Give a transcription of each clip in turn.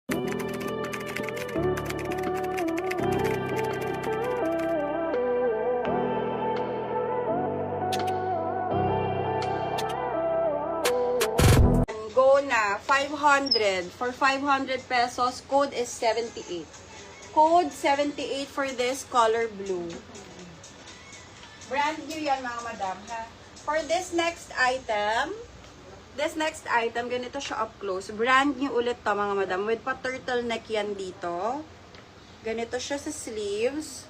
Go na, 500. For 500 pesos, code is 78. Code 78 for this color blue. Brand new yan mga madam, ha? For this next item, ganito siya up close. Brand new ulit to mga madam. With pa turtleneck yan dito. Ganito siya sa sleeves.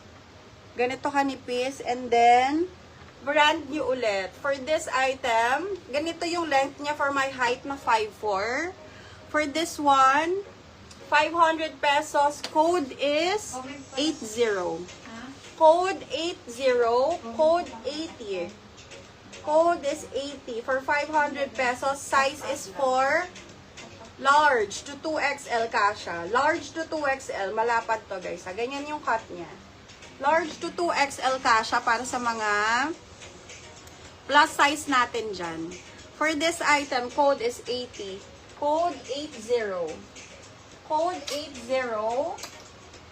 Ganito kanipis. And then, brand new ulit. For this item, ganito yung length niya for my height na 5'4". For this one, 500 pesos. Code is 80. Code 80. Code 80. Code is 80. For 500 pesos, size is for large to 2XL kasha. Large to 2XL. Malapad to guys. Ganyan yung cut niya. Large to 2XL kasha para sa mga plus size natin dyan. For this item, code is 80. Code 80. Code 80.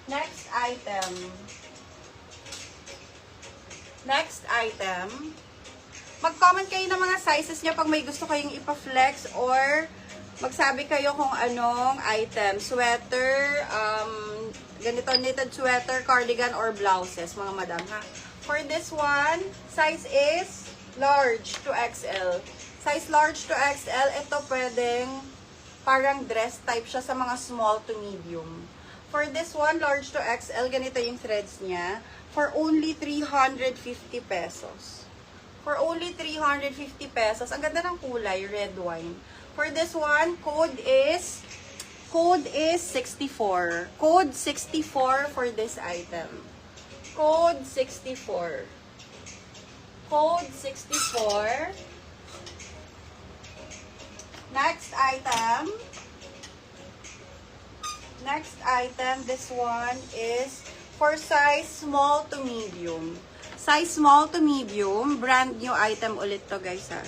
Next item. Next item. Mag-comment kayo ng mga sizes nyo pag may gusto kayong ipa-flex or magsabi kayo kung anong item. Sweater, ganito knitted sweater, cardigan, or blouses, mga madam, ha? For this one, size is large to XL. Size large to XL, ito pwedeng parang dress type siya sa mga small to medium. For this one, large to XL, ganito yung threads niya. For only 350 pesos. For only 350 pesos. Ang ganda ng kulay, red wine. For this one, code is 64. Code 64 for this item. Code 64. Code 64. Next item. Next item, this one is for size small to medium. Size small to medium, brand new item ulit to guys, ha.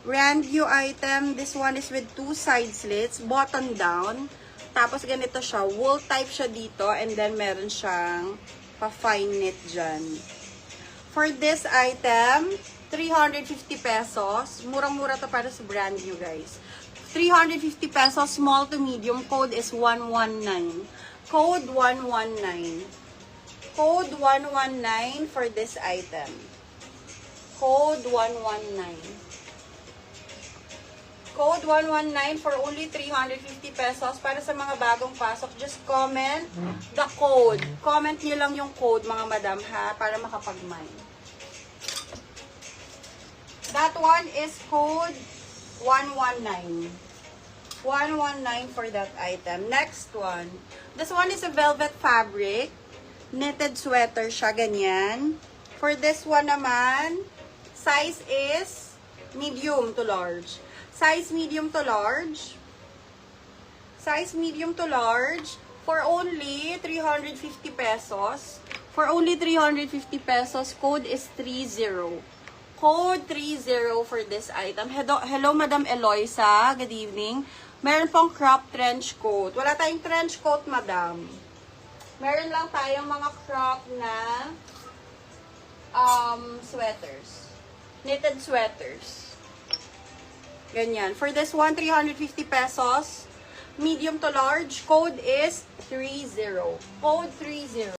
Brand new item, this one is with 2 side slits, button down. Tapos ganito siya, wool type siya dito, and then meron siyang pa-fine knit dyan. For this item, 350 pesos. Murang-mura to para sa brand new, guys. 350 pesos, small to medium. Code is 119. Code 119. Code 119 for this item. Code 119. Code 119 for only 350 pesos. Para sa mga bagong pasok, just comment the code. Comment nyo lang yung code, mga madam, ha, para makapag-mine. That one is code 119. 119 for that item. Next one. This one is a velvet fabric. Knitted sweater siya, ganyan. For this one naman, size is medium to large. Size medium to large. Size medium to large for only 350 pesos. For only 350 pesos, code is 30. Code 30 for this item. Hello Madam Eloisa. Good evening. Meron pong crop trench coat. Wala tayong trench coat, Madam. Meron lang tayong mga crop na sweaters. Knitted sweaters. Ganyan. For this one, 350 pesos. Medium to large. Code is 30. Code 30.